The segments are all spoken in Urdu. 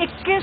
21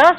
10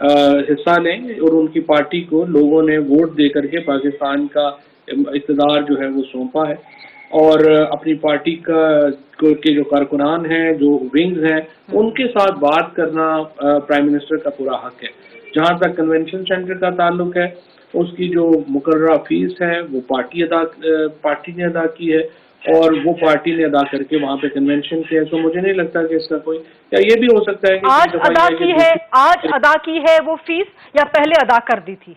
حصہ لیں اور ان کی پارٹی کو لوگوں نے ووٹ دے کر کے پاکستان کا اقتدار جو ہے وہ سونپا ہے، اور اپنی پارٹی کے جو کارکنان ہیں، جو ونگز ہیں، ان کے ساتھ بات کرنا پرائم منسٹر کا پورا حق ہے۔ جہاں تک کنونشن سینٹر کا تعلق ہے، اس کی جو مقررہ فیس ہے وہ پارٹی نے ادا کی ہے، اور وہ پارٹی نے ادا کر کے وہاں پہ کنونشن کیا ہے، تو مجھے نہیں لگتا کہ اس کا کوئی، یا یہ بھی ہو سکتا ہے کہ آج ادا کی ہے وہ فیس یا پہلے ادا کر دی تھی؟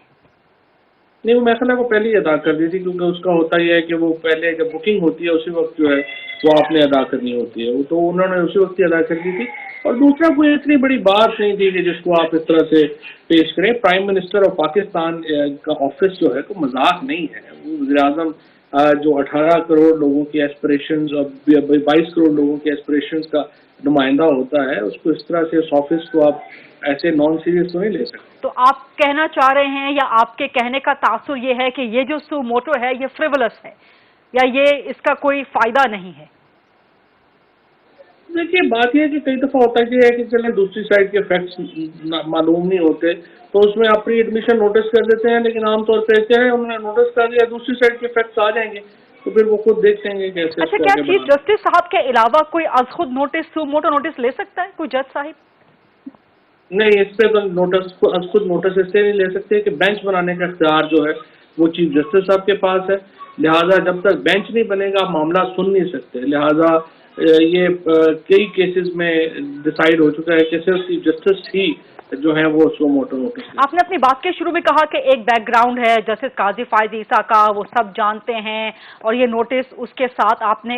نہیں، وہ محکمہ کو پہلے ہی ادا کر دی تھی، کیونکہ اس کا ہوتا یہ ہے کہ وہ پہلے جب بکنگ ہوتی ہے اسی وقت جو ہے وہ آپ نے ادا کرنی ہوتی ہے، وہ تو انہوں نے اسی وقت ہی ادا کر دی تھی۔ اور دوسرا کوئی اتنی بڑی بات نہیں تھی کہ جس کو آپ اس طرح سے پیش کریں۔ پرائم منسٹر آف پاکستان کا آفس جو ہے وہ مذاق نہیں ہے، وہ وزیر اعظم جو 18 کروڑ لوگوں کی ایسپریشنز اور 22 کروڑ لوگوں کی ایسپریشنز کا نمائندہ ہوتا ہے، اس کو اس طرح سے اس آفس کو آپ ایسے نان سیریس تو نہیں لے سکتے۔ تو آپ کہنا چاہ رہے ہیں یا آپ کے کہنے کا تاثر یہ ہے کہ یہ جو سو موٹو ہے یہ فریولس ہے یا یہ اس کا کوئی فائدہ نہیں ہے؟ دیکھیے، بات یہ ہے کہ کئی دفعہ ہوتا ہے کہ چلیں دوسری سائڈ کے فیکٹس معلوم نہیں ہوتے تو اس میں آپ پری ایڈمیشن نوٹس کر دیتے ہیں، لیکن عام طور پہ کیا ہے، انہوں نے نوٹس کر دیا، دوسری سائڈ کے فیکٹس آ جائیں گے تو پھر وہ خود دیکھ لیں گے کیسے۔ اچھا، کیا چیف جسٹس صاحب کے علاوہ کوئی از خود نوٹس سو موٹو نوٹس لے سکتا ہے کوئی جج صاحب؟ نہیں، اس پہ تو خود نوٹس اس سے نہیں لے سکتے کہ بینچ بنانے کا اختیار جو ہے وہ چیف جسٹس صاحب کے پاس ہے، لہٰذا جب تک بینچ نہیں بنے گا معاملہ سن نہیں سکتے، لہٰذا یہ کئی کیسز میں ڈیسائیڈ ہو چکا ہے کہ صرف چیف جسٹس ہی جو ہے وہ سو موٹو نوٹس۔ آپ نے اپنی بات کے شروع میں کہا کہ ایک بیک گراؤنڈ ہے جسٹس قاضی فائز عیسیٰ کا، وہ سب جانتے ہیں، اور یہ نوٹس اس کے ساتھ آپ نے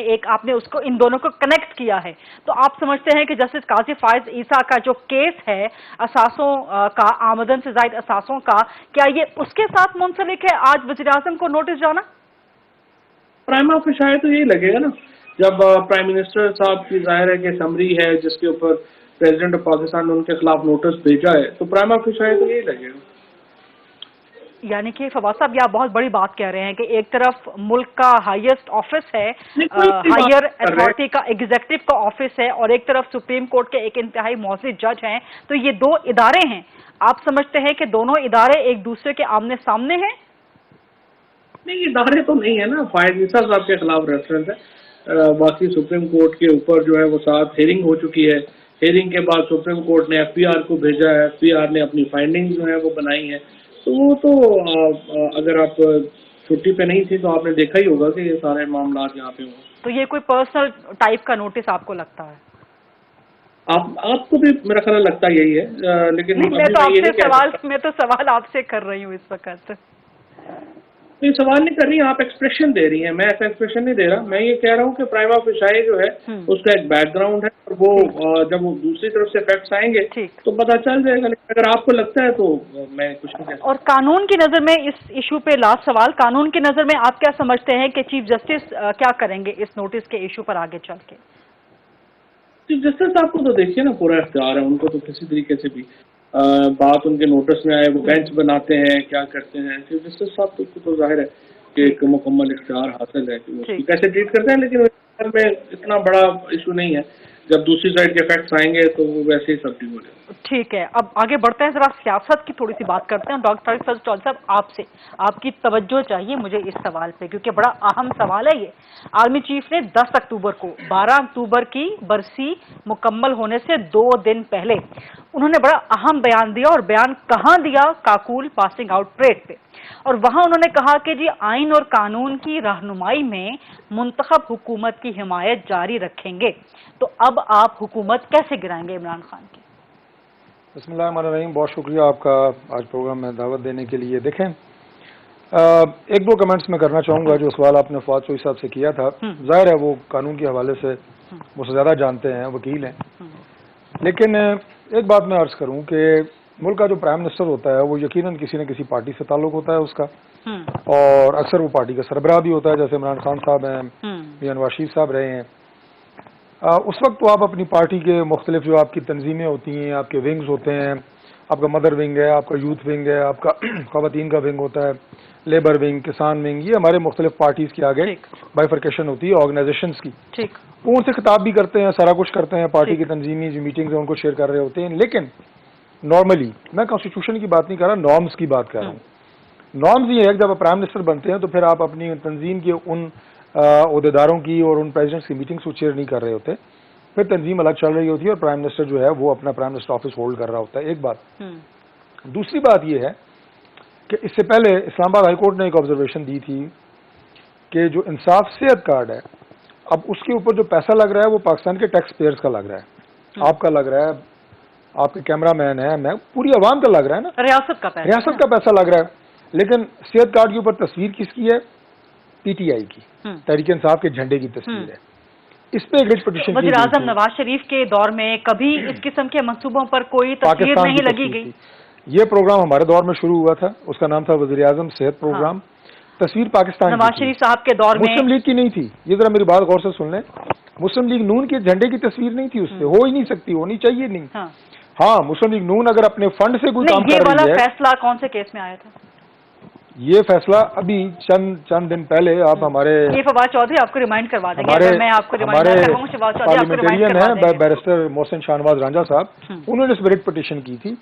اس کو ان دونوں کو کنیکٹ کیا ہے، تو آپ سمجھتے ہیں کہ جسٹس قاضی فائز عیسیٰ کا جو کیس ہے اثاثوں کا، آمدن سے زائد اثاثوں کا، کیا یہ اس کے ساتھ منسلک ہے آج وزیر اعظم کو نوٹس جانا؟ پرائم آف شاید تو یہی لگے گا نا، جب پرائم منسٹر صاحب کی ظاہر ہے کہ سمری ہے جس کے اوپر پریزیڈنٹ آف پاکستان نے ان کے خلاف نوٹس بھیجا ہے، تو پرائم آف شاید تو یہی لگے گا۔ یعنی کہ فواد صاحب یہ آپ بہت بڑی بات کہہ رہے ہیں کہ ایک طرف ملک کا ہائیسٹ آفس ہے، ہائر اتھارٹی کا، ایگزیکٹو کا آفس ہے، اور ایک طرف سپریم کورٹ کے ایک انتہائی معزز جج ہیں، تو یہ دو ادارے ہیں، آپ سمجھتے ہیں کہ دونوں ادارے ایک دوسرے کے آمنے سامنے ہیں؟ نہیں، ادارے تو نہیں ہے نا، فائز عیسیٰ صاحب کے خلاف ریفرنس ہے، باقی سپریم کورٹ کے اوپر جو ہے وہ ساتھ ہیئرنگ ہو چکی ہے، ہیئرنگ کے بعد سپریم کورٹ نے ایف پی آر کو بھیجا ہے، ایف پی آر نے اپنی فائنڈنگ جو ہے وہ بنائی ہیں، تو وہ تو اگر آپ چھٹی پہ نہیں تھی تو آپ نے دیکھا ہی ہوگا کہ یہ سارے معاملات یہاں پہ ہوں۔ تو یہ کوئی پرسنل ٹائپ کا نوٹس آپ کو لگتا ہے؟ آپ کو بھی میرا خیال لگتا یہی ہے، لیکن میں تو سوال آپ سے کر رہی ہوں اس وقت۔ نہیں، سوال نہیں کر رہی، آپ ایکسپریشن دے رہی ہیں، میں ایسا ایکسپریشن نہیں دے رہا، میں یہ کہہ رہا ہوں کہ پرائم آف شاہی جو ہے اس کا ایک بیک گراؤنڈ ہے، اور وہ جب وہ دوسری طرف سے فیکٹس آئیں گے تو پتہ چل جائے گا، لیکن اگر آپ کو لگتا ہے تو میں کچھ نہیں کہہ سکتا۔ اور قانون کی نظر میں اس ایشو پہ لاسٹ سوال، قانون کی نظر میں آپ کیا سمجھتے ہیں کہ چیف جسٹس کیا کریں گے اس نوٹس کے ایشو پر آگے چل کے؟ چیف جسٹس صاحب کو تو دیکھیے نا پورا اختیار ہے، ان کو تو کسی طریقے سے بھی بات ان کے نوٹس میں آئے، وہ بینچ بناتے ہیں، کیا کرتے ہیں، چیف جسٹس صاحب کو تو ظاہر ہے کہ ایک مکمل اختیار حاصل ہے کہ وہ کیسے ٹریٹ کرتے ہیں، لیکن میں اتنا بڑا ایشو نہیں ہے، جب دوسری سائڈ کے فیکٹس آئیں گے تو وہ ویسے ہی سب ٹھیک ہو جائے گا۔ ٹھیک ہے، اب آگے بڑھتے ہیں، ذرا سیاست کی تھوڑی سی بات کرتے ہیں۔ ڈاکٹر طارق فضل صاحب، آپ سے آپ کی توجہ چاہیے مجھے اس سوال پہ، کیونکہ بڑا اہم سوال ہے یہ۔ آرمی چیف نے 10 اکتوبر کو 12 اکتوبر کی برسی مکمل ہونے سے 2 دن پہلے انہوں نے بڑا اہم بیان دیا، اور بیان کہاں دیا؟ کاکول پاسنگ آؤٹ پریڈ پہ، اور وہاں انہوں نے کہا کہ جی آئین اور قانون کی رہنمائی میں منتخب حکومت کی حمایت جاری رکھیں گے۔ تو اب آپ حکومت کیسے گرائیں گے عمران خان کی؟ بسم اللہ الرحمن الرحیم، بہت شکریہ آپ کا آج پروگرام میں دعوت دینے کے لیے۔ دیکھیں، ایک دو کمنٹس میں کرنا چاہوں گا۔ جو سوال آپ نے فواد چوہی صاحب سے کیا تھا، ظاہر ہے وہ قانون کے حوالے سے وہ زیادہ جانتے ہیں، وکیل ہیں، لیکن ایک بات میں عرض کروں کہ ملک کا جو پرائم منسٹر ہوتا ہے وہ یقیناً کسی نہ کسی پارٹی سے تعلق ہوتا ہے اس کا، اور اکثر وہ پارٹی کا سربراہ بھی ہوتا ہے، جیسے عمران خان صاحب ہیں، میاں نواز شریف صاحب رہے ہیں۔ اس وقت تو آپ اپنی پارٹی کے مختلف جو آپ کی تنظیمیں ہوتی ہیں، آپ کے ونگز ہوتے ہیں، آپ کا مدر ونگ ہے، آپ کا یوتھ ونگ ہے، آپ کا خواتین کا ونگ ہوتا ہے، لیبر ونگ، کسان ونگ، یہ ہمارے مختلف پارٹیز کے آگے بائیفرکیشن ہوتی ہے آرگنائزیشنز کی۔ وہ ان سے خطاب بھی کرتے ہیں، سارا کچھ کرتے ہیں، پارٹی کی تنظیمی جو میٹنگز ہیں ان کو شیئر کر رہے ہوتے ہیں، لیکن نارملی میں کانسٹیٹیوشن کی بات نہیں کر رہا، نارمز کی بات کر رہا ہوں. نارمز یہ ہے کہ جب آپ پرائم منسٹر بنتے ہیں تو پھر آپ اپنی تنظیم کے ان عہدیداروں کی اور ان پریزیڈنٹس کی میٹنگس کو چیئر نہیں کر رہے ہوتے، پھر تنظیم الگ چل رہی ہوتی ہے اور پرائم منسٹر جو ہے وہ اپنا پرائم منسٹر آفس ہولڈ کر رہا ہوتا ہے. ایک بات. دوسری بات یہ ہے کہ اس سے پہلے اسلام آباد ہائی کورٹ نے ایک آبزرویشن دی تھی کہ جو انصاف صحت کارڈ ہے، اب اس کے اوپر جو پیسہ لگ رہا ہے وہ پاکستان کے ٹیکس پیئرز کا لگ رہا ہے، آپ کا لگ رہا ہے، آپ کے کیمرہ مین ہے، میں پوری عوام کا لگ رہا ہے نا، ریاست کا پیسہ لگ رہا ہے. لیکن صحت کارڈ کے اوپر تصویر کس کی ہے؟ پی ٹی آئی کی، تحریک انصاف کے جھنڈے کی تصویر ہے. اس پہ ایک پٹیشن وزیر اعظم نواز شریف کے دور میں کبھی اس قسم کے منصوبوں پر کوئی تصویر نہیں لگی گئی. یہ پروگرام ہمارے دور میں شروع ہوا تھا، اس کا نام تھا وزیر اعظم صحت پروگرام. تصویر پاکستان نواز شریف صاحب کے دور میں مسلم لیگ کی نہیں تھی. یہ ذرا میری بات غور سے سن لیں، مسلم لیگ نون کے جھنڈے کی تصویر نہیں تھی، اس پہ ہو ہی نہیں سکتی، ہونی چاہیے نہیں. ہاں مسلم لیگ نون اگر اپنے فنڈ سے کوئی کام کر رہی ہے. فیصلہ کون سے کیس میں آیا تھا؟ یہ فیصلہ ابھی چند دن پہلے آپ ہمارے فواد چودھری آپ کو ریمائنڈ کروا دیں گے. میں آپ کو ریمائنڈ کرواؤں، فواد چودھری آپ کو ریمائنڈ کروا دیں گے. بیرسٹر محسن شاہنواز رانجھا صاحب، انہوں نے اس ریٹ پٹیشن کی تھی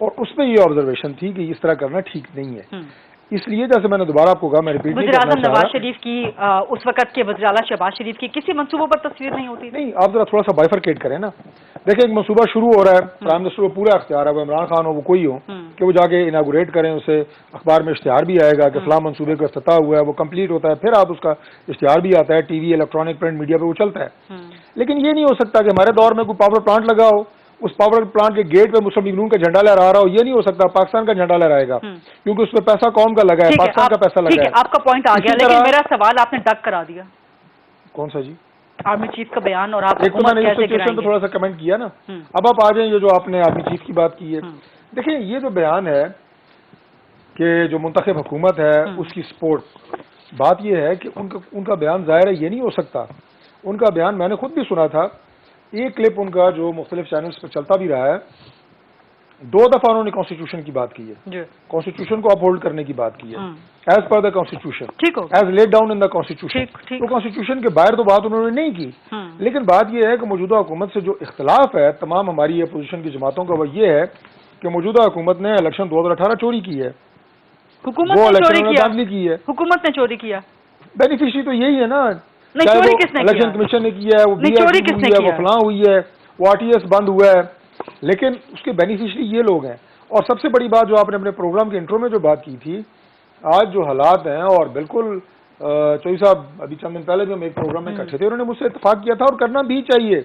اور اس میں یہ آبزرویشن تھی کہ اس طرح کرنا ٹھیک نہیں ہے. اس لیے جیسے میں نے دوبارہ آپ کو کہا، میں ریپیٹ وزیر اعظم نواز شریف کی اس وقت کے وزیر اعلیٰ شہباز شریف کی کسی منصوبوں پر تصویر نہیں ہوتی. نہیں، آپ ذرا تھوڑا سا بائفرکیٹ کریں نا. دیکھیں ایک منصوبہ شروع ہو رہا ہے، پرائم منسٹر کو پورا اختیار ہے، وہ عمران خان ہو وہ کوئی ہو، کہ وہ جا کے اناگوریٹ کریں، اسے اخبار میں اشتہار بھی آئے گا کہ فلاں منصوبے کا افتتاح ہوا ہے، وہ کمپلیٹ ہوتا ہے، پھر آپ اس کا اشتہار بھی آتا ہے، T V electronic print media پہ وہ چلتا ہے. لیکن یہ نہیں ہو سکتا کہ ہمارے دور میں کوئی پاور پلانٹ لگا ہو، اس پاور پلانٹ کے گیٹ پہ مسلم لیگ نون کا جھنڈا لہرا رہا ہو. یہ نہیں ہو سکتا، پاکستان کا جھنڈا لہرائے گا کیونکہ اس پہ پیسہ قوم کا لگا ہے، پاکستان کا پیسہ لگا ہے. آپ کا پوائنٹ آ گیا، لیکن میرا سوال آپ نے ڈک کرا دیا. کون سا جی؟ آرمی چیف کا بیان. اور آپ ایک تو میں نے سچویشن پہ تھوڑا سا کمنٹ کیا نا. اب آپ آ جائیں یہ جو آپ نے آرمی چیف کی بات کی ہے. دیکھیں یہ جو بیان ہے کہ جو منتخب حکومت ہے اس کی سپورٹ، بات یہ ہے کہ ان کا بیان ظاہر ہے یہ نہیں ہو سکتا. ان کا بیان میں نے خود بھی سنا تھا، ایک کلپ ان کا جو مختلف چینلز پہ چلتا بھی رہا ہے. 2 دفعہ انہوں نے کانسٹیٹیوشن کی بات کی ہے، کانسٹیٹیوشن کو اپ ہولڈ کرنے کی بات کی ہے، as per the constitution, as laid down in the constitution. تو کانسٹیٹیوشن کے باہر تو بات انہوں نے نہیں کی. لیکن بات یہ ہے کہ موجودہ حکومت سے جو اختلاف ہے تمام ہماری اپوزیشن کی جماعتوں کا، وہ یہ ہے کہ موجودہ حکومت نے الیکشن 2018 چوری کی ہے. حکومت نے چوری کیا. بینیفیشری تو یہی ہے نا. چوری کس نے کیا؟ الیکشن کمیشن نے کیا ہے، وہ وہ فلاں ہوئی ہے، وہ آر ٹی ایس بند ہوا ہے، لیکن اس کے بینیفیشری یہ لوگ ہیں. اور سب سے بڑی بات جو آپ نے اپنے پروگرام کے انٹرو میں جو بات کی تھی، آج جو حالات ہیں، اور بالکل چوہدری صاحب ابھی چند دن پہلے بھی ہم ایک پروگرام میں اکٹھے تھے، انہوں نے مجھ سے اتفاق کیا تھا اور کرنا بھی چاہیے.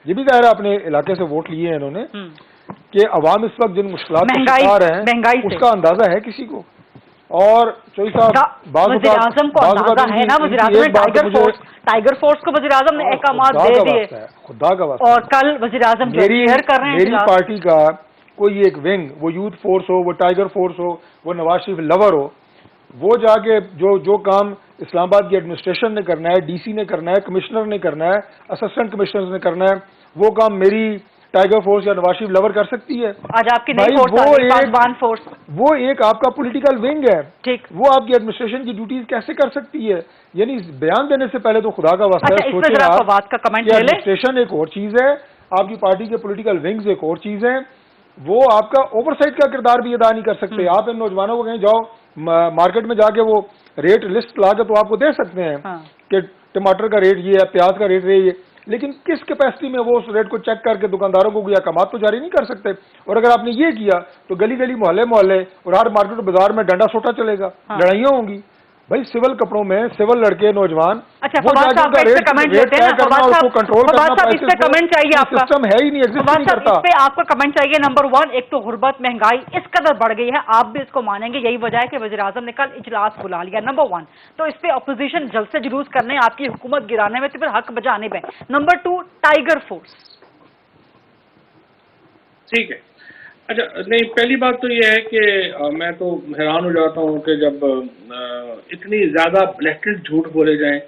یہ بھی ظاہر ہے اپنے علاقے سے ووٹ لیے ہیں انہوں نے، کہ عوام اس وقت جن مشکلات کا شکار ہیں اس کا اندازہ ہے کسی کو. اور چوہدری صاحب وزیر اعظم کو اندازہ ہے نا، وزیر اعظم نے ٹائیگر فورس کو وزیر اعظم نے احکامات دے دیے، خدا کا واسطہ. اور کل وزیر اعظم کر رہے ہیں میری پارٹی کا کوئی ایک ونگ، وہ یوتھ فورس ہو، وہ ٹائیگر فورس ہو، وہ نواز شریف لور ہو، وہ جا کے جو کام اسلام آباد کی ایڈمنسٹریشن نے کرنا ہے، ڈی سی نے کرنا ہے، کمشنر نے کرنا ہے، اسسٹنٹ کمشنر نے کرنا ہے، وہ کام میری ٹائیگر فورس یا نواز شریف لور کر سکتی ہے. آج آپ کی نئی فورس وہ ایک آپ کا پولیٹیکل ونگ ہے، وہ آپ کی ایڈمنسٹریشن کی ڈیوٹیز کیسے کر سکتی ہے؟ یعنی بیان دینے سے پہلے تو خدا کا واسطہ سوچیں آپ کہ ایڈمنسٹریشن ایک اور چیز ہے، آپ کی پارٹی کے پولیٹیکل ونگز ایک اور چیز ہے. وہ آپ کا اوور سائٹ کا کردار بھی ادا نہیں کر سکتے. آپ ان نوجوانوں کو کہیں جاؤ مارکیٹ میں جا کے وہ ریٹ لسٹ لا کے تو آپ کو دے سکتے ہیں کہ ٹماٹر کا ریٹ یہ ہے، پیاز کا ریٹ یہ ہے، لیکن کس کیپیسٹی میں وہ اس ریٹ کو چیک کر کے دکانداروں کو کوئی احکامات تو جاری نہیں کر سکتے. اور اگر آپ نے یہ کیا تو گلی گلی محلے اور ہر مارکیٹ بازار میں ڈنڈا سوٹا چلے گا، لڑائیاں ہوں گی. بھائی سول کپڑوں میں سول لڑکے نوجوان سسٹم ہے ہی نہیں، ایگزسٹ نہیں کرتا. اس پہ آپ کا کمنٹ چاہیے. نمبر 1، ایک تو غربت، مہنگائی اس قدر بڑھ گئی ہے، آپ بھی اس کو مانیں گے، یہی وجہ ہے کہ وزیر اعظم نے کل اجلاس بلا لیا. نمبر 1 تو اس پہ اپوزیشن جلد سے جلوس کرنے، آپ کی حکومت گرانے میں تو پھر حق بجانے میں. Number 2 tiger force. ٹھیک ہے. اچھا نہیں، پہلی بات تو یہ ہے کہ میں تو حیران ہو جاتا ہوں کہ جب اتنی زیادہ بلیٹنٹ جھوٹ بولے جائیں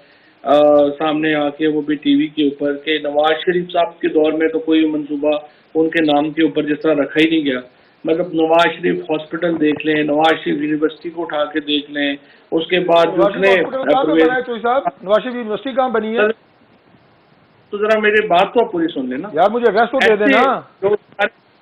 سامنے آ کے، وہ بھی ٹی وی کے اوپر، کہ نواز شریف صاحب کے دور میں تو کوئی منصوبہ ان کے نام کے اوپر جس طرح رکھا ہی نہیں گیا. مطلب نواز شریف ہاسپٹل دیکھ لیں، نواز شریف یونیورسٹی کو اٹھا کے دیکھ لیں، اس کے بعد نواز شریف یونیورسٹی کہاں بنی ہے؟ تو ذرا میری بات تو آپ پوری سن لیں نا یار، مجھے ریسٹ تو دے دینا.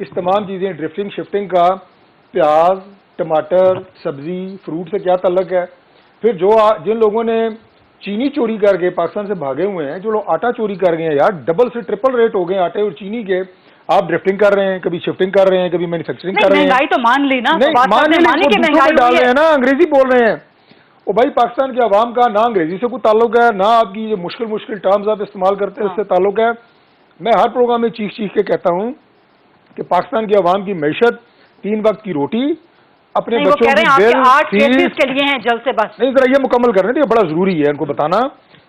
اس تمام چیزیں ڈرفٹنگ شفٹنگ کا پیاز ٹماٹر سبزی فروٹ سے کیا تعلق ہے؟ پھر جن لوگوں نے چینی چوری کر کے پاکستان سے بھاگے ہوئے ہیں، جو لوگ آٹا چوری کر گئے ہیں یار، ڈبل سے ٹرپل ریٹ ہو گئے آٹے اور چینی کے، آپ ڈرفٹنگ کر رہے ہیں، کبھی شفٹنگ کر رہے ہیں، کبھی مینوفیکچرنگ کر رہے ہیں، مہنگائی تو مان لی نا، نہیں مان لی ڈال رہے ہیں نا، انگریزی بول رہے ہیں۔ وہ بھائی پاکستان کے عوام کا نہ انگریزی سے کوئی تعلق ہے، نہ آپ کی یہ مشکل ٹرمز آپ استعمال کرتے ہیں اس سے تعلق ہے۔ میں ہر پروگرام میں چیخ کے کہتا ہوں کہ پاکستان کے عوام کی معیشت 3 وقت کی روٹی، اپنے بچوں کی بل کے لیے ہیں جلد سے بس نہیں، ذرا یہ مکمل کر رہے ہیں، یہ بڑا ضروری ہے ان کو بتانا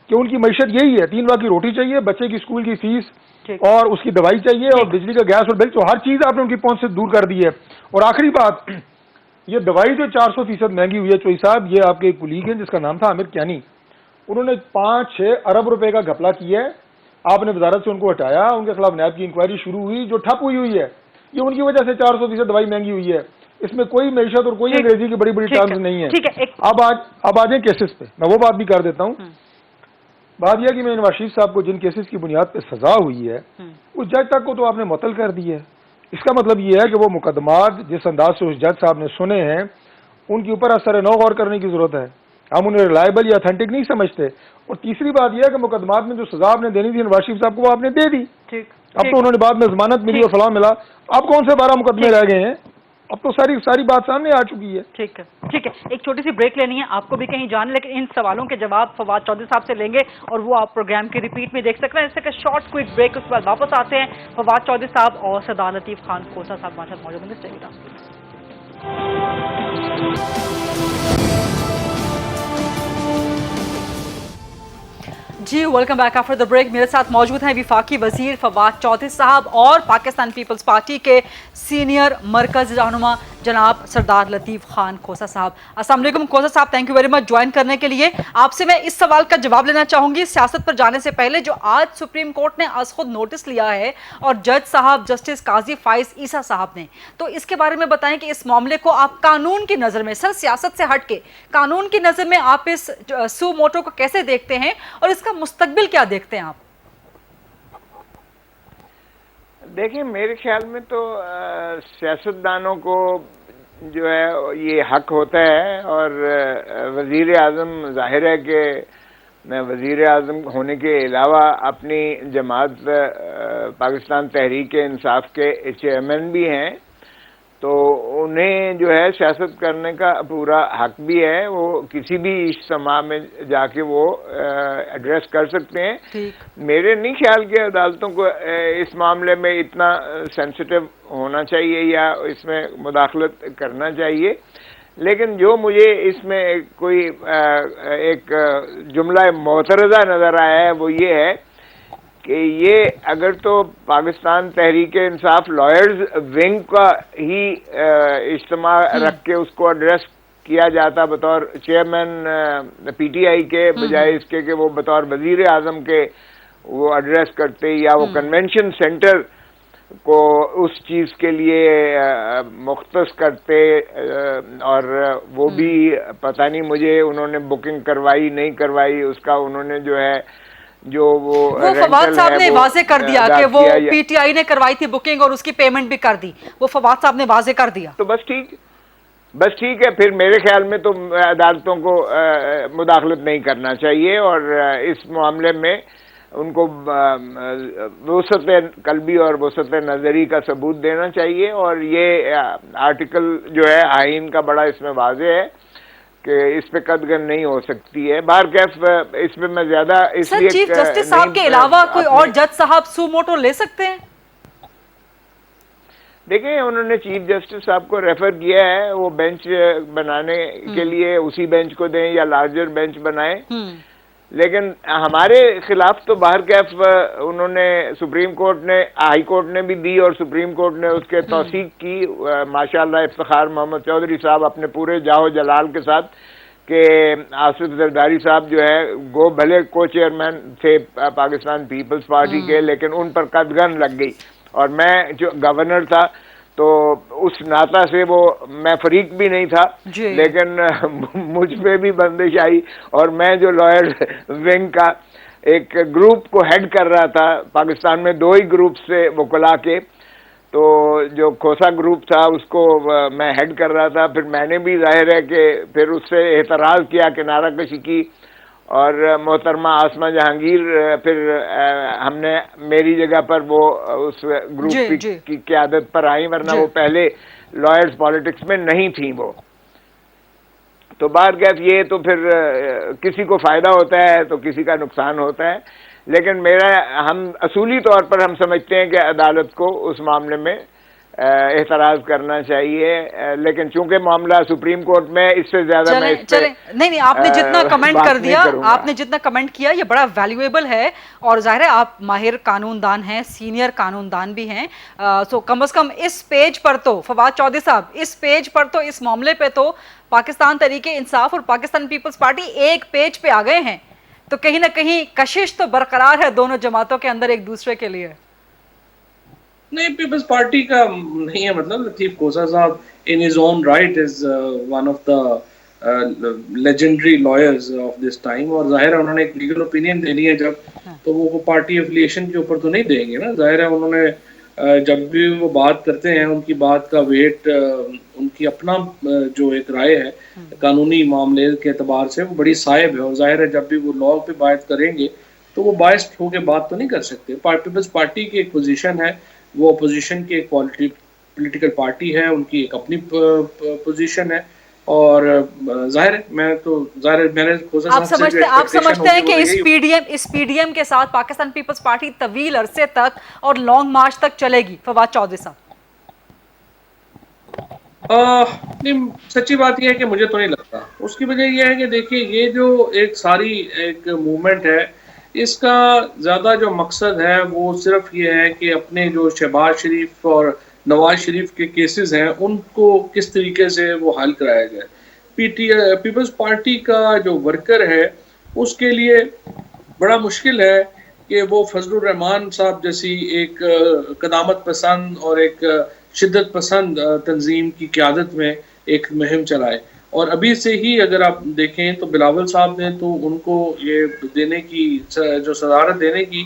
کہ ان کی معیشت یہی ہے، 3 وقت کی روٹی چاہیے، بچے کی اسکول کی فیس اور اس کی دوائی چاہیے، اور بجلی کا گیس اور بل، تو ہر چیز آپ نے ان کی پہنچ سے دور کر دی ہے۔ اور آخری بات، یہ دوائی جو 400% مہنگی ہوئی ہے، چوئی صاحب، یہ آپ کے ایک کلیگ ہیں جس کا نام تھا عامر کیانی، انہوں نے 5-6 ارب روپے کا گھپلا کیا ہے، آپ نے وزارت سے ان کو ہٹایا، ان کے خلاف نیب کی انکوائری شروع ہوئی، جو ٹھپ ہوئی ہے، یہ ان کی وجہ سے 400% دوائی مہنگی ہوئی ہے، اس میں کوئی معیشت اور کوئی انگریزی کی بڑی ٹرمز نہیں ہے۔ اب آ جائیں کیسز پہ، میں وہ بات بھی کر دیتا ہوں۔ بات یہ کہ میں نواز شریف صاحب کو جن کیسز کی بنیاد پہ سزا ہوئی ہے، اس جج تک کو تو آپ نے معطل کر دی ہے۔ اس کا مطلب یہ ہے کہ وہ مقدمات جس انداز سے اس جج صاحب نے سنے ہیں، ان کے اوپر اثر نو غور کرنے کی ضرورت ہے، ہم انہیں ریلائبل یا اتھینٹک نہیں سمجھتے۔ اور تیسری بات یہ ہے کہ مقدمات میں جو سزا آپ نے دینی تھی نواز شریف صاحب کو، وہ آپ نے دے دی، اب تو انہوں نے بعد میں ضمانت ملی اور فلاں ملا، اب کون سے 12 مقدمے رہ گئے ہیں؟ اب تو ساری بات سامنے آ چکی ہے۔ ٹھیک ہے، ایک چھوٹی سی بریک لینی ہے، آپ کو بھی کہیں جانا، لیکن ان سوالوں کے جواب فواد چودھری صاحب سے لیں گے اور وہ آپ پروگرام کی ریپیٹ میں دیکھ سکتے ہیں۔ اس سے شارٹ کوئک بریک، اس کے بعد واپس آتے ہیں۔ فواد چودھری صاحب اور سردار لطیف خان کھوسہ صاحب ہمارے ساتھ موجود ہیں، چلیے گا۔ جی welcome back after the break. میرے ساتھ موجود ہیں وفاقی وزیر فواد چودھری صاحب اور پاکستان پیپلز پارٹی کے سینئر مرکزی رہنما جناب سردار لطیف خان کھوسہ صاحب۔ السلام علیکم کھوسہ صاحب، thank you very much join کرنے کے لیے۔ آپ سے میں اس سوال کا جواب لینا چاہوں گی سیاست پر جانے سے پہلے، جو آج سپریم کورٹ نے از خود نوٹس لیا ہے اور جج صاحب جسٹس قاضی فائز عیسیٰ صاحب نے، تو اس کے بارے میں بتائیں کہ اس معاملے کو آپ قانون کی نظر میں، سر سیاست سے ہٹ کے قانون کی نظر میں آپ اس سو موٹو کو کیسے دیکھتے ہیں اور اس کا مستقبل کیا دیکھتے ہیں آپ؟ دیکھیں میرے خیال میں تو سیاستدانوں کو جو ہے یہ حق ہوتا ہے، اور وزیر اعظم ظاہر ہے کہ میں وزیر اعظم ہونے کے علاوہ اپنی جماعت پاکستان تحریک انصاف کے چیئرمین بھی ہیں، تو انہیں جو ہے سیاست کرنے کا پورا حق بھی ہے، وہ کسی بھی اجتماع میں جا کے وہ ایڈریس کر سکتے ہیں۔ میرے نہیں خیال کہ عدالتوں کو اس معاملے میں اتنا سینسٹیو ہونا چاہیے یا اس میں مداخلت کرنا چاہیے، لیکن جو مجھے اس میں کوئی ایک جملہ معترضہ نظر آیا ہے وہ یہ ہے کہ یہ اگر تو پاکستان تحریک انصاف لائرز ونگ کا ہی اجتماع رکھ کے اس کو ایڈریس کیا جاتا بطور چیئرمین پی ٹی آئی کے، بجائے اس کے کہ وہ بطور وزیر اعظم کے وہ ایڈریس کرتے، یا وہ کنونشن سینٹر کو اس چیز کے لیے مختص کرتے، اور وہ بھی پتہ نہیں مجھے انہوں نے بکنگ کروائی نہیں کروائی، اس کا انہوں نے جو ہے جو وہ فواد صاحب نے واضح کر دیا کہ وہ پی ٹی آئی نے کروائی تھی بکنگ اور اس کی پیمنٹ بھی کر دی، وہ فواد صاحب نے واضح کر دیا۔ تو بس ٹھیک ہے، پھر میرے خیال میں تو عدالتوں کو مداخلت نہیں کرنا چاہیے، اور اس معاملے میں ان کو وسعت قلبی اور وسعت نظری کا ثبوت دینا چاہیے، اور یہ آرٹیکل جو ہے آئین کا بڑا اس میں واضح ہے کہ اس پہ قدغن نہیں ہو سکتی ہے۔ بہرکیف اس میں میں زیادہ اس لیے چیف جسٹس صاحب کے علاوہ کوئی اور جج صاحب سو موٹو لے سکتے ہیں؟ دیکھیں انہوں نے چیف جسٹس صاحب کو ریفر کیا ہے، وہ بینچ بنانے کے لیے اسی بینچ کو دیں یا لارجر بینچ بنائیں، لیکن ہمارے خلاف تو بہرکیف انہوں نے سپریم کورٹ نے، ہائی کورٹ نے بھی دی اور سپریم کورٹ نے اس کے توثیق کی، ماشاءاللہ افتخار محمد چودھری صاحب اپنے پورے جاہو جلال کے ساتھ، کہ آصف زرداری صاحب جو ہے گو بھلے کو چیئرمین تھے پاکستان پیپلز پارٹی کے، لیکن ان پر قدغن لگ گئی، اور میں جو گورنر تھا تو اس ناطہ سے وہ میں فریق بھی نہیں تھا، لیکن مجھ پہ بھی بندش آئی، اور میں جو لائر ونگ کا ایک گروپ کو ہیڈ کر رہا تھا، پاکستان میں 2 ہی گروپ سے وکلا کے، تو جو کھوسا گروپ تھا اس کو میں ہیڈ کر رہا تھا. پھر میں نے بھی ظاہر ہے کہ پھر اس سے اعتراض کیا, کنارہ کشی کی, اور محترمہ عاصمہ جہانگیر پھر ہم نے میری جگہ پر وہ اس گروپ کی قیادت پر آئیں, ورنہ وہ پہلے لائرز پالیٹکس میں نہیں تھیں وہ. تو بہرکیف یہ تو پھر کسی کو فائدہ ہوتا ہے تو کسی کا نقصان ہوتا ہے, لیکن ہم اصولی طور پر ہم سمجھتے ہیں کہ عدالت کو اس معاملے میں اعتراض کرنا چاہیے, لیکن چونکہ معاملہ سپریم کورٹ میں, اس سے زیادہ میں اس پہ نہیں آپ نے جتنا کمنٹ کر دیا, آپ نے جتنا کمنٹ کیا یہ بڑا ویلیویبل ہے, اور ظاہر ہے آپ ماہر قانون دان ہیں, سینئر قانون دان بھی ہیں, سو کم از کم اس پیج پر تو فواد چودھری صاحب, اس پیج پر تو, اس معاملے پہ تو پاکستان تحریک انصاف اور پاکستان پیپلز پارٹی ایک پیج پہ آ گئے ہیں, تو کہیں نہ کہیں کشش تو برقرار ہے دونوں جماعتوں کے اندر ایک دوسرے کے لیے. نہیں, پیپلز پارٹی کا نہیں ہے مطلب. لطیف کھوسا صاحب in his own right is one of the legendary lawyers of this time, اور ظاہر ہے انہوں نے ایک لیگل اوپینین دینی ہے جب, تو وہ پارٹی افیلیشن کے اوپر تو نہیں دیں گے نا. ظاہر ہے انہوں نے جب بھی وہ بات کرتے ہیں ان کی بات کا ویٹ, ان کی اپنا جو ایک رائے ہے قانونی معاملے کے اعتبار سے وہ بڑی صائب ہے, اور ظاہر ہے جب بھی وہ لا پہ بات کریں گے تو وہ باعث ہو کے بات تو نہیں کر سکتے. پیپلز پارٹی کی ایک پوزیشن ہے, وہ اپوزیشن کی ایک پولیٹیکل پارٹی ہے, ان کی ایک اپنی پوزیشن ہے, اور ظاہر ہے میں نے آپ سمجھتے ہیں کہ اس پی ڈی ایم کے ساتھ پاکستان پیپلز پارٹی طویل عرصے تک اور لانگ مارچ تک چلے گی؟ فواد چودھری صاحب, نہیں, سچی بات یہ ہے کہ مجھے تو نہیں لگتا. اس کی وجہ یہ ہے کہ دیکھیے یہ جو ایک ساری ایک موومنٹ ہے, اس کا زیادہ جو مقصد ہے وہ صرف یہ ہے کہ اپنے جو شہباز شریف اور نواز شریف کے کیسز ہیں ان کو کس طریقے سے وہ حل کرایا جائے. پیپلز پارٹی کا جو ورکر ہے اس کے لیے بڑا مشکل ہے کہ وہ فضل الرحمان صاحب جیسی ایک قدامت پسند اور ایک شدت پسند تنظیم کی قیادت میں ایک مہم چلائے. اور ابھی سے ہی اگر آپ دیکھیں تو بلاول صاحب نے تو ان کو یہ دینے کی جو صدارت دینے کی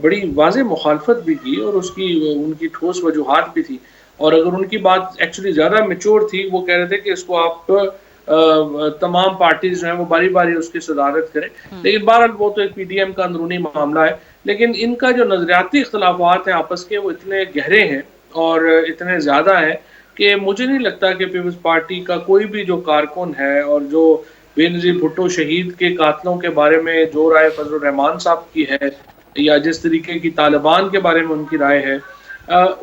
بڑی واضح مخالفت بھی کی, اور اس کی ان کی ٹھوس وجوہات بھی تھی, اور اگر ان کی بات ایکچولی زیادہ میچور تھی, وہ کہہ رہے تھے کہ اس کو آپ تمام پارٹیز جو ہیں وہ باری باری اس کی صدارت کریں. لیکن بہرحال وہ تو ایک پی ڈی ایم کا اندرونی معاملہ ہے, لیکن ان کا جو نظریاتی اختلافات ہیں آپس کے وہ اتنے گہرے ہیں اور اتنے زیادہ ہیں کہ مجھے نہیں لگتا کہ پیپلز پارٹی کا کوئی بھی جو کارکن ہے, اور جو بے نظیر بھٹو شہید کے قاتلوں کے بارے میں جو رائے فضل الرحمان صاحب کی ہے, یا جس طریقے کی طالبان کے بارے میں ان کی رائے ہے,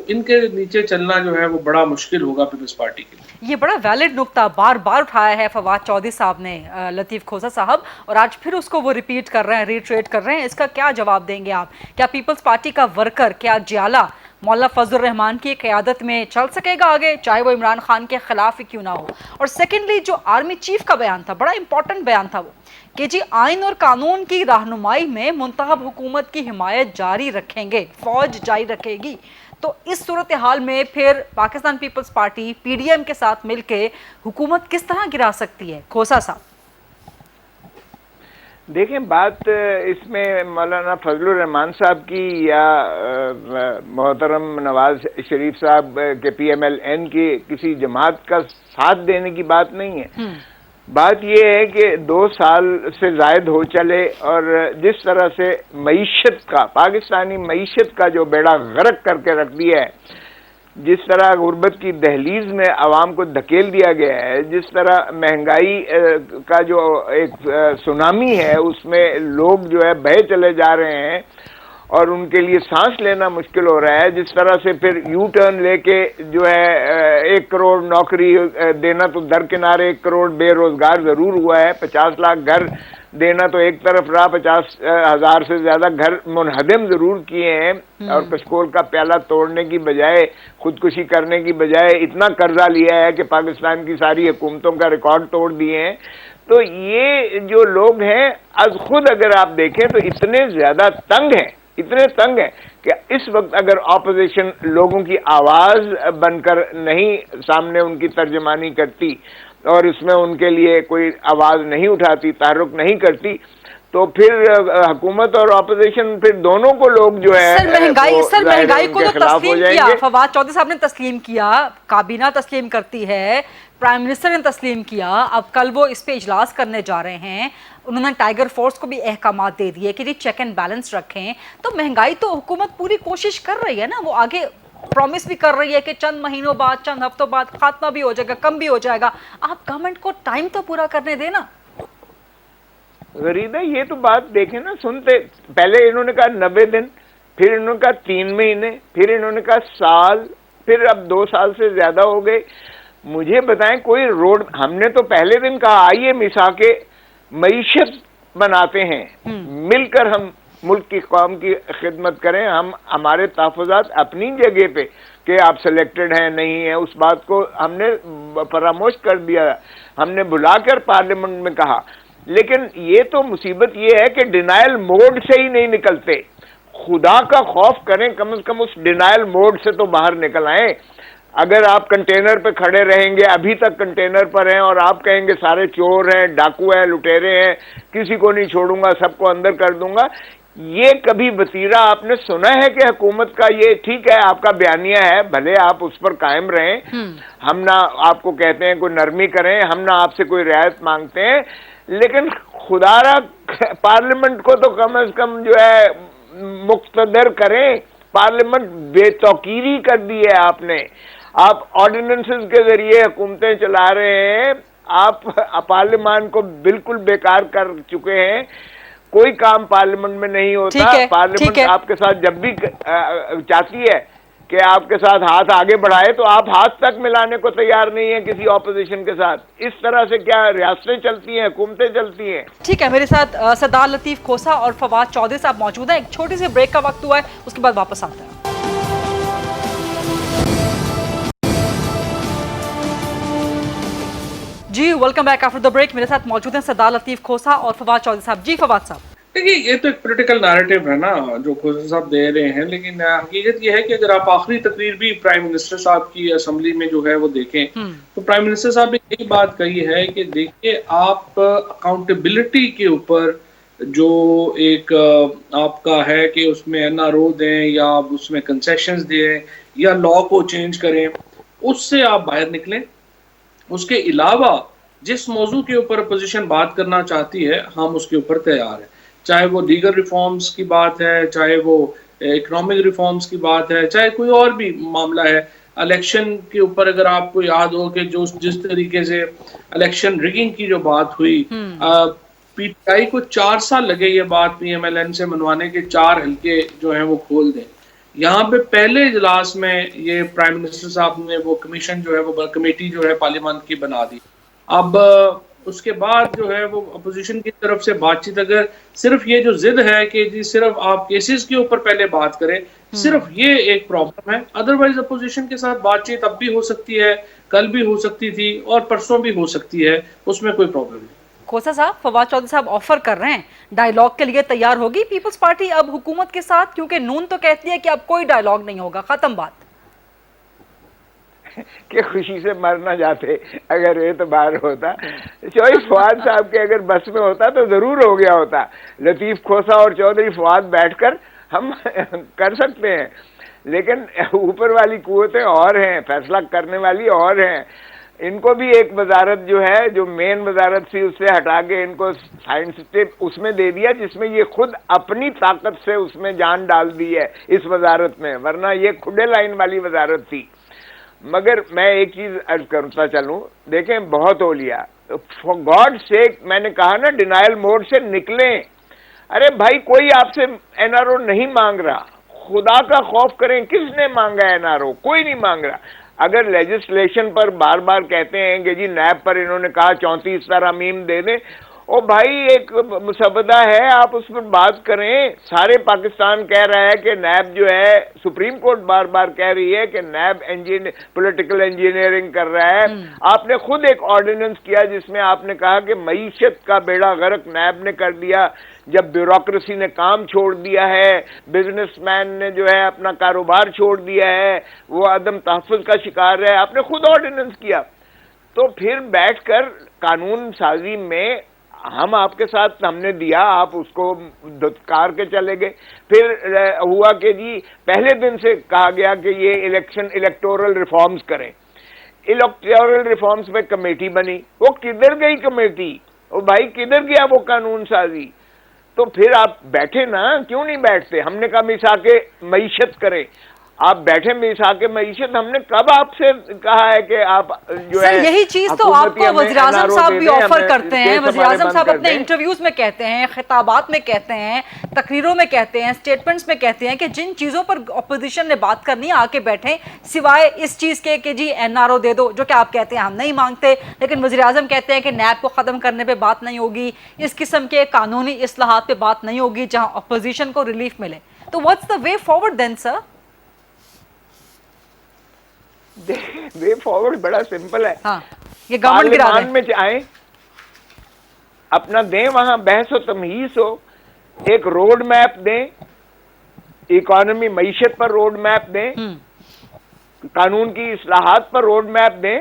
ان کے نیچے چلنا جو ہے وہ بڑا مشکل ہوگا پیپلز پارٹی کے لیے. یہ بڑا ویلڈ نقطہ بار بار اٹھایا ہے فواد چودھری صاحب نے, لطیف کھوسا صاحب, اور آج پھر اس کو وہ ریپیٹ کر رہے ہیں, ریٹریٹ کر رہے ہیں. اس کا کیا جواب دیں گے آپ؟ کیا پیپلز پارٹی کا ورکر, کیا جیالہ مولانا فضل الرحمان کی قیادت میں چل سکے گا آگے, چاہے وہ عمران خان کے خلاف ہی کیوں نہ ہو؟ اور سیکنڈلی جو آرمی چیف کا بیان تھا, بڑا امپورٹنٹ بیان تھا وہ, کہ جی آئین اور قانون کی رہنمائی میں منتخب حکومت کی حمایت جاری رکھیں گے, فوج جاری رکھے گی. تو اس صورتحال میں پھر Pakistan peoples party P D M کے ساتھ مل کے حکومت کس طرح گرا سکتی ہے؟ کھوسا صاحب دیکھیں, بات اس میں مولانا فضل الرحمان صاحب کی یا محترم نواز شریف صاحب کے پی ایم ایل این کی کسی جماعت کا ساتھ دینے کی بات نہیں ہے. بات یہ ہے کہ 2 سال سے زائد ہو چلے, اور جس طرح سے معیشت کا, پاکستانی معیشت کا جو بیڑا غرق کر کے رکھ دیا ہے, جس طرح غربت کی دہلیز میں عوام کو دھکیل دیا گیا ہے, جس طرح مہنگائی کا جو ایک سونامی ہے اس میں لوگ جو ہے بہہ چلے جا رہے ہیں اور ان کے لیے سانس لینا مشکل ہو رہا ہے, جس طرح سے پھر یو ٹرن لے کے جو ہے 1 کروڑ نوکری دینا تو درکنارے, 1 کروڑ بے روزگار ضرور ہوا ہے, 50 لاکھ گھر دینا تو ایک طرف رہا, 50,000 سے زیادہ گھر منہدم ضرور کیے ہیں, اور کشکول کا پیالہ توڑنے کی بجائے, خودکشی کرنے کی بجائے اتنا قرضہ لیا ہے کہ پاکستان کی ساری حکومتوں کا ریکارڈ توڑ دیے ہیں. تو یہ جو لوگ ہیں از خود اگر آپ دیکھیں تو اتنے زیادہ تنگ ہیں کہ اس وقت اگر اپوزیشن لوگوں کی آواز بن کر نہیں سامنے ان کی ترجمانی کرتی اور اس میں ان کے لیے کوئی آواز نہیں اٹھاتی, تحرک نہیں کرتی, تو پھر حکومت اور اپوزیشن پھر دونوں کو لوگ جو ہے سر مہنگائی کو تو تسلیم کیا، فواد چودھری صاحب نے تسلیم کیا، کابینہ تسلیم کرتی ہے، پرائم منسٹر نے تسلیم کیا، اب کل وہ اس پہ اجلاس کرنے جا رہے ہیں، انہوں نے ٹائیگر فورس کو بھی احکامات دے دیے کہ چیک اینڈ بیلنس رکھیں، تو مہنگائی تو حکومت پوری کوشش کر رہی ہے نا، وہ آگے پرومس بھی کر رہی ہے کہ چند مہینوں بعد، چند ہفتوں بعد خاتمہ بھی ہو جائے گا، کم بھی ہو جائے گا، آپ گورنمنٹ کو ٹائم تو پورا کرنے دیں نا۔ غریب ہے یہ تو بات دیکھیں نا، سنتے پہلے انہوں نے کہا 90 دن، پھر انہوں نے کہا 3 مہینے، پھر انہوں نے کہا سال، پھر اب 2 سال سے زیادہ ہو گئے۔ مجھے بتائیں کوئی روڈ، ہم نے تو پہلے دن کہا آئیے مسا کے معیشت بناتے ہیں، مل کر ہم ملک کی قوم کی خدمت کریں، ہم ہمارے تحفظات اپنی جگہ پہ کہ آپ سلیکٹڈ ہیں نہیں ہیں، اس بات کو ہم نے فراموش کر دیا، ہم نے بلا کر پارلیمنٹ میں کہا۔ لیکن یہ تو مصیبت یہ ہے کہ ڈینائل موڈ سے ہی نہیں نکلتے، خدا کا خوف کریں، کم از کم اس ڈینائل موڈ سے تو باہر نکل آئیں۔ اگر آپ کنٹینر پہ کھڑے رہیں گے، ابھی تک کنٹینر پر ہیں، اور آپ کہیں گے سارے چور ہیں، ڈاکو ہیں، لٹیرے ہیں، کسی کو نہیں چھوڑوں گا، سب کو اندر کر دوں گا، یہ کبھی وتیرہ آپ نے سنا ہے کہ حکومت کا؟ یہ ٹھیک ہے آپ کا بیانیہ ہے، بھلے آپ اس پر قائم رہیں، ہم نہ آپ کو کہتے ہیں کوئی نرمی کریں، ہم نہ آپ سے کوئی رعایت مانگتے ہیں، لیکن خدا را پارلیمنٹ کو تو کم از کم جو ہے مقتدر کریں۔ پارلیمنٹ بے توقیری کر دی ہے آپ نے، آپ آرڈیننسز کے ذریعے حکومتیں چلا رہے ہیں، آپ پارلیمان کو بالکل بیکار کر چکے ہیں، کوئی کام پارلیمنٹ میں نہیں ہوتا، پارلیمنٹ آپ کے ساتھ جب بھی چاہتی ہے کہ آپ کے ساتھ ہاتھ آگے بڑھائے تو آپ ہاتھ تک ملانے کو تیار نہیں ہیں کسی اپوزیشن کے ساتھ۔ اس طرح سے کیا ریاستیں چلتی ہیں، حکومتیں چلتی ہیں؟ ٹھیک ہے، میرے ساتھ سردار لطیف کھوسا اور فواد چودھری صاحب موجود ہیں، ایک چھوٹی سی بریک کا وقت ہوا ہے، اس کے بعد واپس آتے ہیں۔ جی welcome back after the break, میرے ساتھ موجود ہیں سردار لطیف کھوسا اور فواد چودھری صاحب۔ جی فواد صاحب، دیکھیے یہ تو ایک پولیٹیکل نیریٹو ہے نا جو کھوسا صاحب دے رہے ہیں، لیکن حقیقت یہ ہے کہ اگر آپ آخری تقریر بھی پرائم منسٹر صاحب کی اسمبلی میں جو ہے وہ دیکھیں تو پرائم منسٹر صاحب نے یہی بات کہی ہے کہ دیکھیے آپ اکاؤنٹیبلٹی کے اوپر جو ایک آپ کا ہے کہ اس میں این آر او دیں یا اس میں کنسیشنز دیں یا لا کو چینج کریں، اس سے آپ باہر نکلیں۔ اس کے علاوہ جس موضوع کے اوپر اپوزیشن بات کرنا چاہتی ہے ہم اس کے اوپر تیار ہیں، چاہے وہ دیگر ریفارمز کی بات ہے، چاہے وہ اکنامک ریفارمز کی بات ہے، چاہے کوئی اور بھی معاملہ ہے۔ الیکشن کے اوپر اگر آپ کو یاد ہو کہ جس طریقے سے الیکشن ریگنگ کی جو بات ہوئی، پی ٹی آئی کو 4 سال لگے یہ بات پی ایم ایل این سے منوانے کے 4 حلقے جو ہیں وہ کھول دیں۔ یہاں پہ پہلے اجلاس میں یہ پرائم منسٹر صاحب نے وہ کمیشن جو ہے وہ کمیٹی جو ہے پارلیمان کی بنا دی۔ اب اس کے بعد جو ہے وہ اپوزیشن کی طرف سے بات چیت، اگر صرف یہ جو ضد ہے کہ جی صرف آپ کیسز کے اوپر پہلے بات کریں، صرف یہ ایک پرابلم ہے، ادروائز اپوزیشن کے ساتھ بات چیت اب بھی ہو سکتی ہے، کل بھی ہو سکتی تھی اور پرسوں بھی ہو سکتی ہے، اس میں کوئی پرابلم نہیں۔ کھوسا صاحب، فواد چودھری صاحب آفر کر رہے ہیں ڈائیلاگ کے لیے تیار ہوگی پیپلز پارٹی اب حکومت کے ساتھ، کیونکہ نون تو کہتی ہے کہ اب کوئی ڈائیلاگ نہیں ہوگا، ختم بات؟ کہ خوشی سے مر نہ جاتے اگر اعتبار ہوتا، چوائس فواد صاحب کے اگر بس میں ہوتا تو ضرور ہو گیا ہوتا۔ لطیف کھوسا اور چودھری فواد بیٹھ کر ہم کر سکتے ہیں، لیکن اوپر والی قوتیں اور ہیں، فیصلہ کرنے والی اور ہیں۔ ان کو بھی ایک وزارت جو ہے، جو مین وزارت تھی، اس سے ہٹا کے ان کو سائنس اس میں دے دیا، جس میں یہ خود اپنی طاقت سے اس میں جان ڈال دی ہے اس وزارت میں، ورنہ یہ کھڈے لائن والی وزارت تھی۔ مگر میں ایک چیز عرض کرتا چلوں، دیکھیں بہت ہو لیا، فار گاڈ سیک میں نے کہا نا ڈینائل موڈ سے نکلیں۔ ارے بھائی کوئی آپ سے این آر او نہیں مانگ رہا، خدا کا خوف کریں، کس نے مانگا این آر او؟ کوئی نہیں مانگ رہا۔ اگر لیجسلیشن پر بار بار کہتے ہیں کہ جی نیب پر انہوں نے کہا 34 ترامیم دے دیں، او بھائی ایک مسودہ ہے، آپ اس پر بات کریں۔ سارے پاکستان کہہ رہا ہے کہ نیب جو ہے، سپریم کورٹ بار بار کہہ رہی ہے کہ نیب پولیٹیکل انجینئرنگ کر رہا ہے۔ آپ نے خود ایک آرڈیننس کیا جس میں آپ نے کہا کہ معیشت کا بیڑا غرق نیب نے کر دیا، جب بیوروکریسی نے کام چھوڑ دیا ہے، بزنس مین نے جو ہے اپنا کاروبار چھوڑ دیا ہے، وہ عدم تحفظ کا شکار ہے، آپ نے خود آرڈیننس کیا۔ تو پھر بیٹھ کر قانون سازی میں ہم آپ کے ساتھ ہم نے دیا, آپ اس کو دھتکار کے چلے گئے. پھر ہوا کہ جی پہلے دن سے کہا گیا کہ یہ الیکٹورل ریفارمز کریں. الیکٹورل ریفارمز میں کمیٹی بنی, وہ کدھر گئی کمیٹی؟ وہ بھائی کدھر گیا وہ قانون سازی؟ تو پھر آپ بیٹھے نا, کیوں نہیں بیٹھتے؟ ہم نے کہا میثاق معیشت کریں, آپ بیٹھے میثاق معیشت. ہم نے کب آپ سے کہا ہے کہ آپ جو ہے یہی چیز تو آپ کو وزیراعظم صاحب بھی آفر کرتے ہیں. وزیراعظم صاحب اپنے انٹرویوز میں کہتے ہیں, خطابات میں کہتے ہیں, تقریروں میں کہتے ہیں, اسٹیٹمنٹس میں کہتے ہیں کہ جن چیزوں پر اپوزیشن نے بات کرنی ہے آ کے بیٹھیں, سوائے اس چیز کے کہ جی NRO دے دو, جو کہ آپ کہتے ہیں ہم نہیں مانگتے. لیکن وزیراعظم کہتے ہیں کہ نیب کو ختم کرنے پہ بات نہیں ہوگی, اس قسم کے قانونی اصلاحات پہ بات نہیں ہوگی جہاں اپوزیشن کو ریلیف ملے. تو what's the way forward then sir? Way forward بڑا سمپل ہے. ہاں, یہ گورنمنٹ گرا پارلیمان میں آئیں, اپنا دیں, وہاں بحث و تمہیز ہو, ایک روڈ میپ دیں, اکانومی معیشت پر روڈ میپ دیں, قانون کی اصلاحات پر روڈ میپ دیں.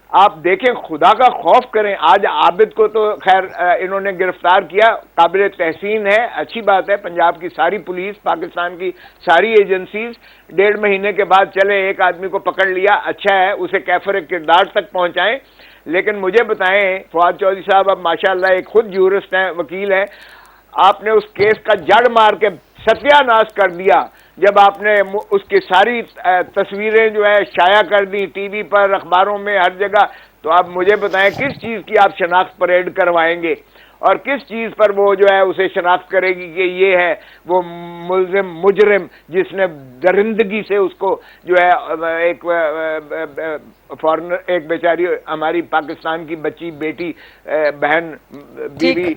آپ دیکھیں, خدا کا خوف کریں. آج عابد کو تو خیر انہوں نے گرفتار کیا, قابل تحسین ہے, اچھی بات ہے. پنجاب کی ساری پولیس, پاکستان کی ساری ایجنسیز 1.5 مہینے کے بعد چلے ایک آدمی کو پکڑ لیا, اچھا ہے, اسے کیفر کردار تک پہنچائیں. لیکن مجھے بتائیں فواد چودھری صاحب, اب ماشاءاللہ ایک خود جورسٹ ہیں, وکیل ہیں, آپ نے اس کیس کا جڑ مار کے ستیہ ناش کر دیا جب آپ نے اس کی ساری تصویریں جو ہے شائع کر دی ٹی وی پر, اخباروں میں, ہر جگہ. تو آپ مجھے بتائیں کس چیز کی آپ شناخت پریڈ کروائیں گے, اور کس چیز پر وہ جو ہے اسے شناخت کرے گی کہ یہ ہے وہ ملزم مجرم جس نے درندگی سے اس کو جو ہے ایک فارنر, ایک بیچاری ہماری پاکستان کی بچی, بیٹی, بہن, بیوی,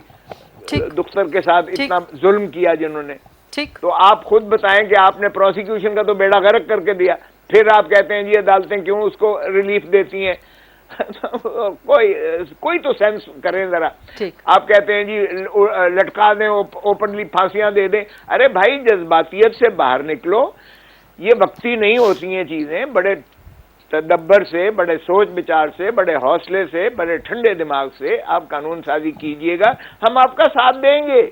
دختر کے ساتھ اتنا ظلم کیا جنہوں نے. تو آپ خود بتائیں کہ آپ نے پروسیکیوشن کا تو بیڑا غرق کر کے دیا, پھر آپ کہتے ہیں جی عدالتیں کیوں اس کو ریلیف دیتی ہیں. کوئی تو سینس کریں ذرا. آپ کہتے ہیں جی لٹکا دیں, اوپنلی پھانسیاں دے دیں. ارے بھائی جذباتیت سے باہر نکلو, یہ وقتی نہیں ہوتی ہیں چیزیں. بڑے تدبر سے, بڑے سوچ بچار سے, بڑے حوصلے سے, بڑے ٹھنڈے دماغ سے آپ قانون سازی کیجئے گا, ہم آپ کا ساتھ دیں گے.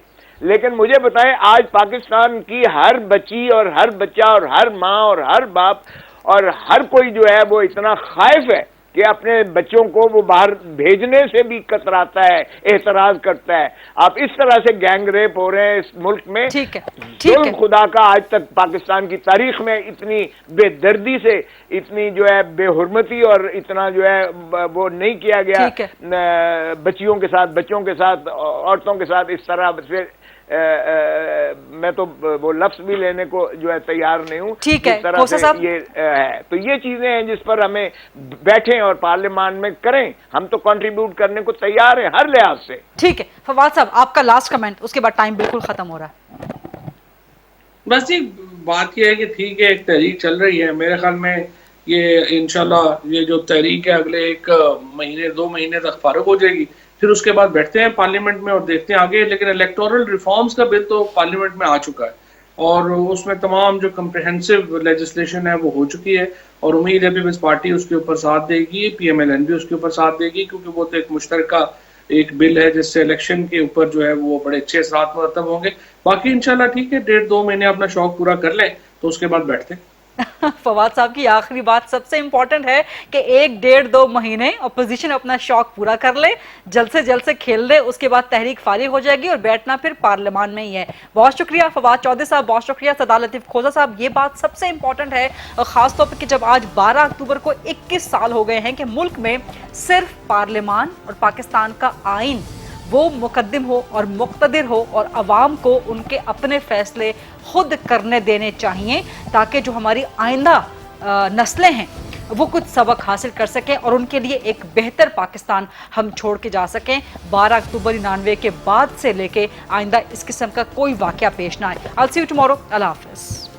لیکن مجھے بتائیں, آج پاکستان کی ہر بچی اور ہر بچہ اور ہر ماں اور ہر باپ اور ہر کوئی جو ہے وہ اتنا خائف ہے کہ اپنے بچوں کو وہ باہر بھیجنے سے بھی کتراتا ہے, اعتراض کرتا ہے. آپ اس طرح سے گینگ ریپ ہو رہے ہیں اس ملک میں. ظلم خدا کا آج تک پاکستان کی تاریخ میں اتنی بے دردی سے, اتنی جو ہے بے حرمتی اور اتنا جو ہے وہ نہیں کیا گیا بچیوں کے ساتھ, بچوں کے ساتھ, عورتوں کے ساتھ اس طرح سے. میں تو وہ لفظ بھی لینے کو جو ہے تیار نہیں ہوں. ٹھیک ہے یہ ہے. تو یہ چیزیں ہیں جس پر ہمیں بیٹھیں اور پارلیمان میں کریں. ہم تو کنٹریبیوٹ کرنے کو تیار ہیں ہر لحاظ سے. ٹھیک ہے فواد صاحب, آپ کا لاسٹ کمنٹ, اس کے بعد ٹائم بالکل ختم ہو رہا ہے. بس یہ بات یہ ہے کہ ٹھیک ہے, ایک تحریک چل رہی ہے. میرے خیال میں یہ انشاءاللہ یہ جو تحریک ہے اگلے 1 مہینے 2 مہینے تک فارغ ہو جائے گی. پھر اس کے بعد بیٹھتے ہیں پارلیمنٹ میں اور دیکھتے ہیں آگے. لیکن الیکٹورل ریفارمز کا بل تو پارلیمنٹ میں آ چکا ہے, اور اس میں تمام جو کمپریہنسو لیجسلیشن ہے وہ ہو چکی ہے, اور امید ہے پیپلز پارٹی اس کے اوپر ساتھ دے گی, PMLN بھی اس کے اوپر ساتھ دے گی, کیونکہ وہ تو ایک مشترکہ ایک بل ہے جس سے الیکشن کے اوپر جو ہے وہ بڑے اچھے اثرات مرتب ہوں گے. باقی انشاءاللہ ٹھیک ہے, 1.5-2 مہینے اپنا شوق پورا کر لیں تو اس کے بعد بیٹھتے ہیں. فواد صاحب کی آخری بات سب سے امپورٹنٹ ہے کہ 1-1.5-2 مہینے اپوزیشن اپنا شوق پورا کر لے, جلد سے کھیل لے, اس کے بعد تحریک فارغ ہو جائے گی اور بیٹھنا پھر پارلیمان میں ہی ہے. بہت شکریہ فواد چودھری صاحب, بہت شکریہ سردار لطیف کھوسہ صاحب. یہ بات سب سے امپورٹنٹ ہے, اور خاص طور پر کہ جب آج 12 اکتوبر کو 21 سال ہو گئے ہیں کہ ملک میں صرف پارلیمان اور پاکستان کا آئین وہ مقدم ہو اور مقتدر ہو, اور عوام کو ان کے اپنے فیصلے خود کرنے دینے چاہیے, تاکہ جو ہماری آئندہ نسلیں ہیں وہ کچھ سبق حاصل کر سکیں اور ان کے لیے ایک بہتر پاکستان ہم چھوڑ کے جا سکیں. 12 اکتوبر 99 کے بعد سے لے کے آئندہ اس قسم کا کوئی واقعہ پیش نہ آئے. I'll see you tomorrow. اللہ حافظ.